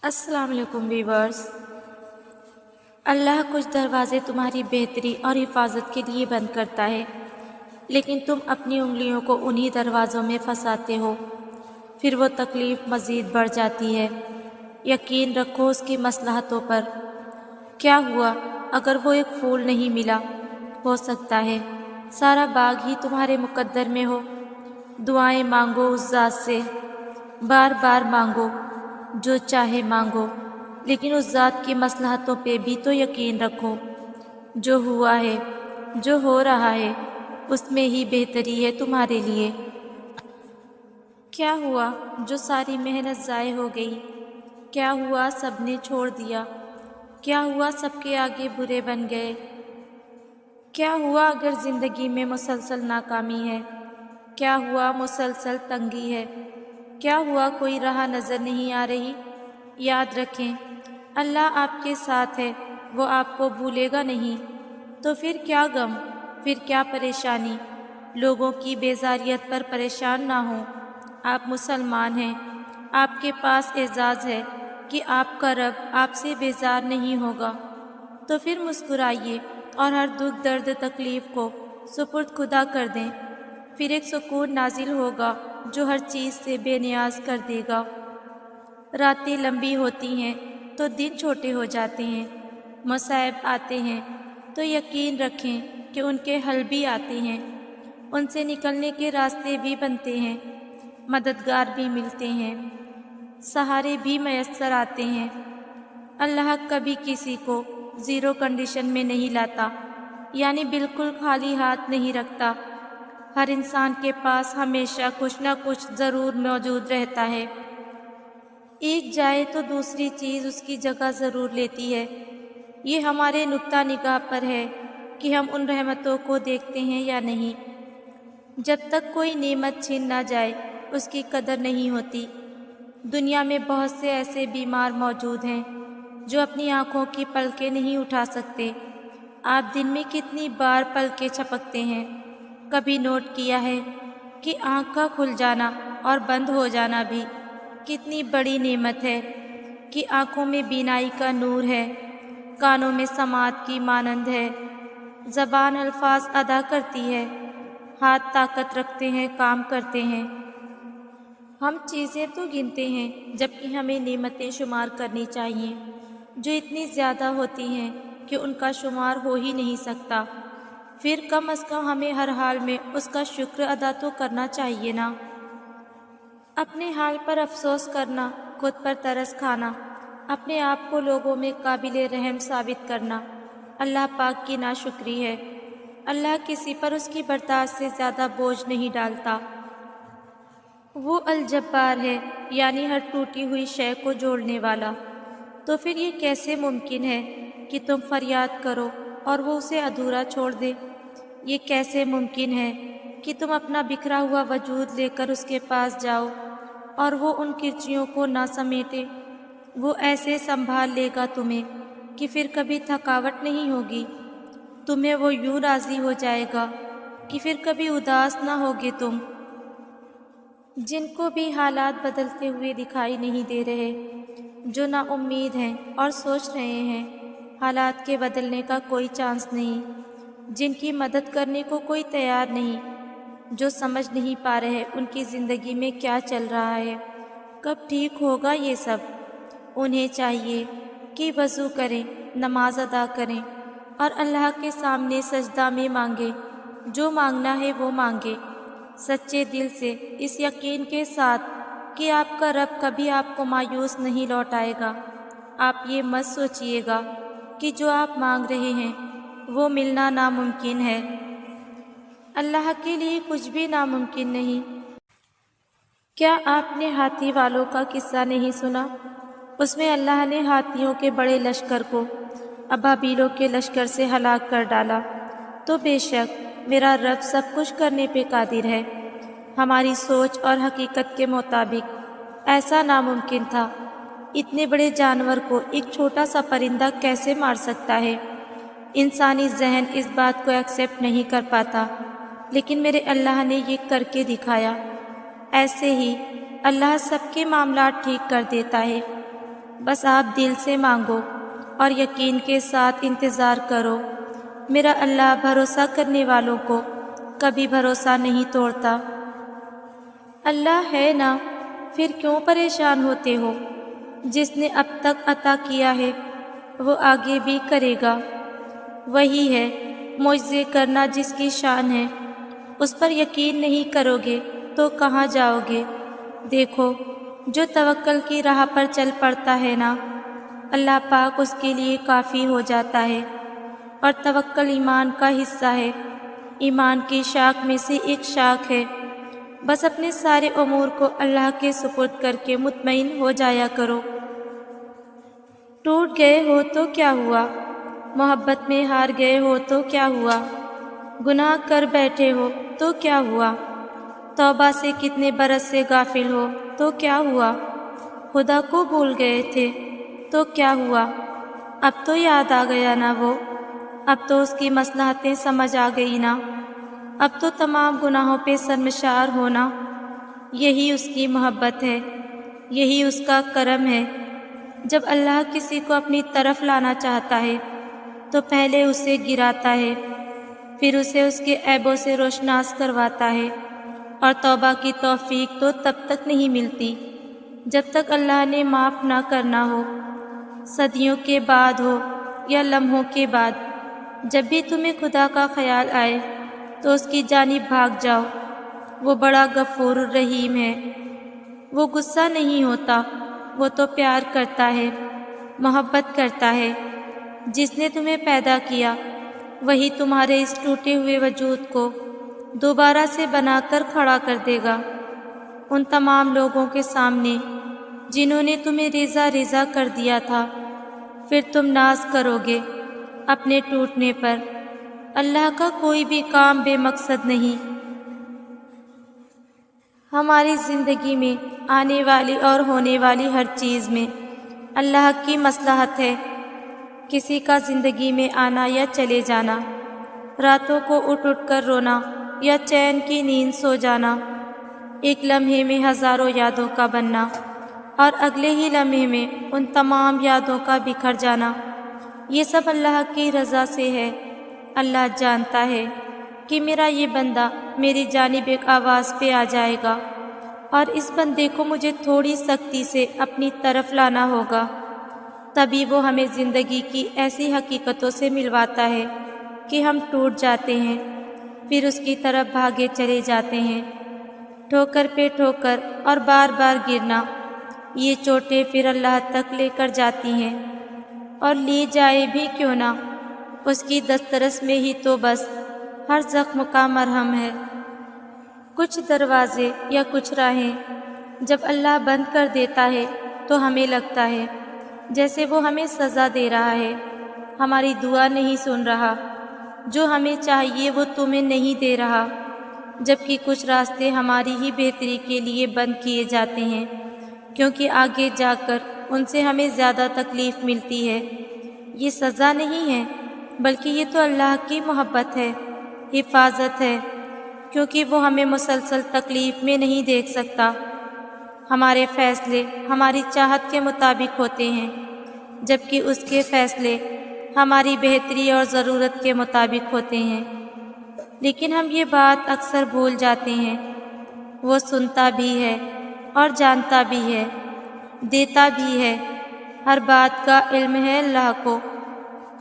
السلام علیکم ویورز۔ اللہ کچھ دروازے تمہاری بہتری اور حفاظت کے لیے بند کرتا ہے، لیکن تم اپنی انگلیوں کو انہی دروازوں میں پھنساتے ہو، پھر وہ تکلیف مزید بڑھ جاتی ہے۔ یقین رکھو اس کی مصلحتوں پر۔ کیا ہوا اگر وہ ایک پھول نہیں ملا؟ ہو سکتا ہے سارا باغ ہی تمہارے مقدر میں ہو۔ دعائیں مانگو اس ذات سے، بار بار مانگو، جو چاہے مانگو، لیکن اس ذات کی مصلحتوں پہ بھی تو یقین رکھو۔ جو ہوا ہے، جو ہو رہا ہے، اس میں ہی بہتری ہے تمہارے لیے۔ کیا ہوا جو ساری محنت ضائع ہو گئی؟ کیا ہوا سب نے چھوڑ دیا؟ کیا ہوا سب کے آگے برے بن گئے؟ کیا ہوا اگر زندگی میں مسلسل ناکامی ہے؟ کیا ہوا مسلسل تنگی ہے؟ کیا ہوا کوئی راہ نظر نہیں آ رہی؟ یاد رکھیں، اللہ آپ کے ساتھ ہے، وہ آپ کو بھولے گا نہیں۔ تو پھر کیا غم، پھر کیا پریشانی؟ لوگوں کی بیزاریت پر پریشان نہ ہوں۔ آپ مسلمان ہیں، آپ کے پاس اعزاز ہے کہ آپ کا رب آپ سے بیزار نہیں ہوگا۔ تو پھر مسکرائیے اور ہر دکھ درد تکلیف کو سپرد خدا کر دیں، پھر ایک سکون نازل ہوگا جو ہر چیز سے بے نیاز کر دے گا۔ راتیں لمبی ہوتی ہیں تو دن چھوٹے ہو جاتے ہیں، مصائب آتے ہیں تو یقین رکھیں کہ ان کے حل بھی آتے ہیں، ان سے نکلنے کے راستے بھی بنتے ہیں، مددگار بھی ملتے ہیں، سہارے بھی میسر آتے ہیں۔ اللہ کبھی کسی کو زیرو کنڈیشن میں نہیں لاتا، یعنی بالکل خالی ہاتھ نہیں رکھتا۔ ہر انسان کے پاس ہمیشہ کچھ نہ کچھ ضرور موجود رہتا ہے، ایک جائے تو دوسری چیز اس کی جگہ ضرور لیتی ہے۔ یہ ہمارے نقطہ نگاہ پر ہے کہ ہم ان رحمتوں کو دیکھتے ہیں یا نہیں۔ جب تک کوئی نعمت چھن نہ جائے اس کی قدر نہیں ہوتی۔ دنیا میں بہت سے ایسے بیمار موجود ہیں جو اپنی آنکھوں کی پلکیں نہیں اٹھا سکتے۔ آپ دن میں کتنی بار پلکیں جھپکتے ہیں؟ کبھی نوٹ کیا ہے کہ آنکھ کا کھل جانا اور بند ہو جانا بھی کتنی بڑی نعمت ہے؟ کہ آنکھوں میں بینائی کا نور ہے، کانوں میں سماعت کی مانند ہے، زبان الفاظ ادا کرتی ہے، ہاتھ طاقت رکھتے ہیں، کام کرتے ہیں۔ ہم چیزیں تو گنتے ہیں جبکہ ہمیں نعمتیں شمار کرنی چاہیے، جو اتنی زیادہ ہوتی ہیں کہ ان کا شمار ہو ہی نہیں سکتا۔ پھر کم از کم ہمیں ہر حال میں اس کا شکر ادا تو کرنا چاہیے نا۔ اپنے حال پر افسوس کرنا، خود پر ترس کھانا، اپنے آپ کو لوگوں میں قابل رحم ثابت کرنا، اللہ پاک کی ناشکری ہے۔ اللہ کسی پر اس کی برداشت سے زیادہ بوجھ نہیں ڈالتا۔ وہ الجبار ہے، یعنی ہر ٹوٹی ہوئی شے کو جوڑنے والا۔ تو پھر یہ کیسے ممکن ہے کہ تم فریاد کرو اور وہ اسے ادھورا چھوڑ دے؟ یہ کیسے ممکن ہے کہ تم اپنا بکھرا ہوا وجود لے کر اس کے پاس جاؤ اور وہ ان کرچیوں کو نہ سمیٹے؟ وہ ایسے سنبھال لے گا تمہیں کہ پھر کبھی تھکاوٹ نہیں ہوگی۔ تمہیں وہ یوں راضی ہو جائے گا کہ پھر کبھی اداس نہ ہوگے تم۔ جن کو بھی حالات بدلتے ہوئے دکھائی نہیں دے رہے، جو نا امید ہیں اور سوچ رہے ہیں حالات کے بدلنے کا کوئی چانس نہیں، جن کی مدد کرنے کو کوئی تیار نہیں، جو سمجھ نہیں پا رہے ان کی زندگی میں کیا چل رہا ہے، کب ٹھیک ہوگا یہ سب۔ انہیں چاہیے کہ وضو کریں، نماز ادا کریں اور اللہ کے سامنے سجدہ میں مانگے، جو مانگنا ہے وہ مانگے، سچے دل سے، اس یقین کے ساتھ کہ آپ کا رب کبھی آپ کو مایوس نہیں لوٹائے گا۔ آپ یہ مت سوچئے گا کہ جو آپ مانگ رہے ہیں وہ ملنا ناممکن ہے۔ اللہ کے لیے کچھ بھی ناممکن نہیں۔ کیا آپ نے ہاتھی والوں کا قصہ نہیں سنا؟ اس میں اللہ نے ہاتھیوں کے بڑے لشکر کو ابابیلوں کے لشکر سے ہلاک کر ڈالا۔ تو بے شک میرا رب سب کچھ کرنے پہ قادر ہے۔ ہماری سوچ اور حقیقت کے مطابق ایسا ناممکن تھا۔ اتنے بڑے جانور کو ایک چھوٹا سا پرندہ کیسے مار سکتا ہے؟ انسانی ذہن اس بات کو ایکسیپٹ نہیں کر پاتا، لیکن میرے اللہ نے یہ کر کے دکھایا۔ ایسے ہی اللہ سب کے معاملات ٹھیک کر دیتا ہے۔ بس آپ دل سے مانگو اور یقین کے ساتھ انتظار کرو۔ میرا اللہ بھروسہ کرنے والوں کو کبھی بھروسہ نہیں توڑتا۔ اللہ ہے نا، پھر کیوں پریشان ہوتے ہو؟ جس نے اب تک عطا کیا ہے وہ آگے بھی کرے گا۔ وہی ہے معجزے کرنا جس کی شان ہے۔ اس پر یقین نہیں کرو گے تو کہاں جاؤ گے؟ دیکھو، جو توکل کی راہ پر چل پڑتا ہے نا، اللہ پاک اس کے لیے کافی ہو جاتا ہے۔ اور توکل ایمان کا حصہ ہے، ایمان کی شاخ میں سے ایک شاخ ہے۔ بس اپنے سارے امور کو اللہ کے سپرد کر کے مطمئن ہو جایا کرو۔ ٹوٹ گئے ہو تو کیا ہوا؟ محبت میں ہار گئے ہو تو کیا ہوا؟ گناہ کر بیٹھے ہو تو کیا ہوا؟ توبہ سے کتنے برس سے غافل ہو تو کیا ہوا؟ خدا کو بھول گئے تھے تو کیا ہوا؟ اب تو یاد آ گیا نا وہ، اب تو اس کی مصلحتیں سمجھ آ گئی نا، اب تو تمام گناہوں پہ شرمسار ہونا۔ یہی اس کی محبت ہے، یہی اس کا کرم ہے۔ جب اللہ کسی کو اپنی طرف لانا چاہتا ہے تو پہلے اسے گراتا ہے، پھر اسے اس کے عیبوں سے روشناس کرواتا ہے۔ اور توبہ کی توفیق تو تب تک نہیں ملتی جب تک اللہ نے معاف نہ کرنا ہو، صدیوں کے بعد ہو یا لمحوں کے بعد۔ جب بھی تمہیں خدا کا خیال آئے تو اس کی جانب بھاگ جاؤ۔ وہ بڑا غفور الرحیم ہے، وہ غصہ نہیں ہوتا، وہ تو پیار کرتا ہے، محبت کرتا ہے۔ جس نے تمہیں پیدا کیا وہی تمہارے اس ٹوٹے ہوئے وجود کو دوبارہ سے بنا کر کھڑا کر دے گا، ان تمام لوگوں کے سامنے جنہوں نے تمہیں ریزہ ریزہ کر دیا تھا۔ پھر تم ناز کرو گے اپنے ٹوٹنے پر۔ اللہ کا کوئی بھی کام بے مقصد نہیں۔ ہماری زندگی میں آنے والی اور ہونے والی ہر چیز میں اللہ کی مصلحت ہے۔ کسی کا زندگی میں آنا یا چلے جانا، راتوں کو اٹھ اٹھ کر رونا یا چین کی نیند سو جانا، ایک لمحے میں ہزاروں یادوں کا بننا اور اگلے ہی لمحے میں ان تمام یادوں کا بکھر جانا، یہ سب اللہ کی رضا سے ہے۔ اللہ جانتا ہے کہ میرا یہ بندہ میری جانب ایک آواز پہ آ جائے گا اور اس بندے کو مجھے تھوڑی سختی سے اپنی طرف لانا ہوگا، تبھی وہ ہمیں زندگی کی ایسی حقیقتوں سے ملواتا ہے کہ ہم ٹوٹ جاتے ہیں، پھر اس کی طرف بھاگے چلے جاتے ہیں۔ ٹھوکر پہ ٹھوکر اور بار بار گرنا، یہ چوٹیں پھر اللہ تک لے کر جاتی ہیں، اور لی جائے بھی کیوں نہ، اس کی دسترس میں ہی تو بس ہر زخم کا مرہم ہے۔ کچھ دروازے یا کچھ راہیں جب اللہ بند کر دیتا ہے تو ہمیں لگتا ہے جیسے وہ ہمیں سزا دے رہا ہے، ہماری دعا نہیں سن رہا، جو ہمیں چاہیے وہ تمہیں نہیں دے رہا، جبکہ کچھ راستے ہماری ہی بہتری کے لیے بند کیے جاتے ہیں، کیونکہ آگے جا کر ان سے ہمیں زیادہ تکلیف ملتی ہے۔ یہ سزا نہیں ہے، بلکہ یہ تو اللہ کی محبت ہے، حفاظت ہے، کیونکہ وہ ہمیں مسلسل تکلیف میں نہیں دیکھ سکتا۔ ہمارے فیصلے ہماری چاہت کے مطابق ہوتے ہیں، جبکہ اس کے فیصلے ہماری بہتری اور ضرورت کے مطابق ہوتے ہیں۔ لیکن ہم یہ بات اکثر بھول جاتے ہیں، وہ سنتا بھی ہے اور جانتا بھی ہے، دیتا بھی ہے، ہر بات کا علم ہے اللہ کو،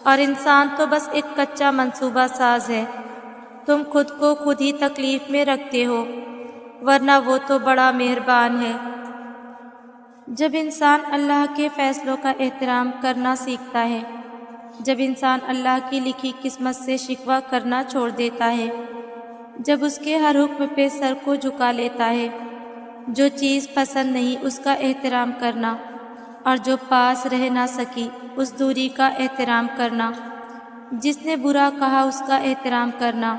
اور انسان تو بس ایک کچا منصوبہ ساز ہے۔ تم خود کو خود ہی تکلیف میں رکھتے ہو، ورنہ وہ تو بڑا مہربان ہے۔ جب انسان اللہ کے فیصلوں کا احترام کرنا سیکھتا ہے، جب انسان اللہ کی لکھی قسمت سے شکوہ کرنا چھوڑ دیتا ہے، جب اس کے ہر حکم پہ سر کو جھکا لیتا ہے، جو چیز پسند نہیں اس کا احترام کرنا، اور جو پاس رہ نہ سکی اس دوری کا احترام کرنا، جس نے برا کہا اس کا احترام کرنا،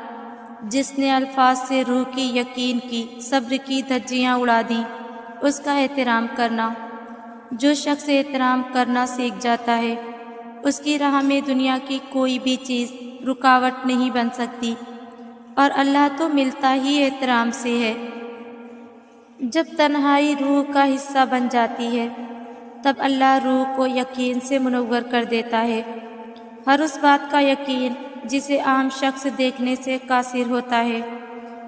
جس نے الفاظ سے روح کی، یقین کی، صبر کی دھجیاں اڑا دیں اس کا احترام کرنا۔ جو شخص احترام کرنا سیکھ جاتا ہے اس کی راہ میں دنیا کی کوئی بھی چیز رکاوٹ نہیں بن سکتی، اور اللہ تو ملتا ہی احترام سے ہے۔ جب تنہائی روح کا حصہ بن جاتی ہے تب اللہ روح کو یقین سے منور کر دیتا ہے۔ ہر اس بات کا یقین جسے عام شخص دیکھنے سے قاصر ہوتا ہے،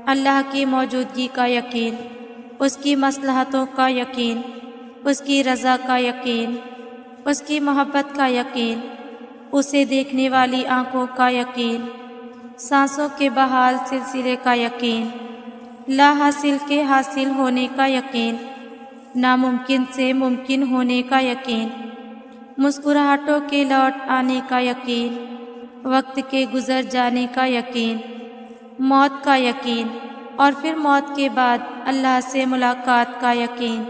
اللہ کی موجودگی کا یقین، اس کی مصلحتوں کا یقین، اس کی رضا کا یقین، اس کی محبت کا یقین، اسے دیکھنے والی آنکھوں کا یقین، سانسوں کے بحال سلسلے کا یقین، لا حاصل کے حاصل ہونے کا یقین، ناممکن سے ممکن ہونے کا یقین، مسکراہٹوں کے لوٹ آنے کا یقین، وقت کے گزر جانے کا یقین، موت کا یقین، اور پھر موت کے بعد اللہ سے ملاقات کا یقین۔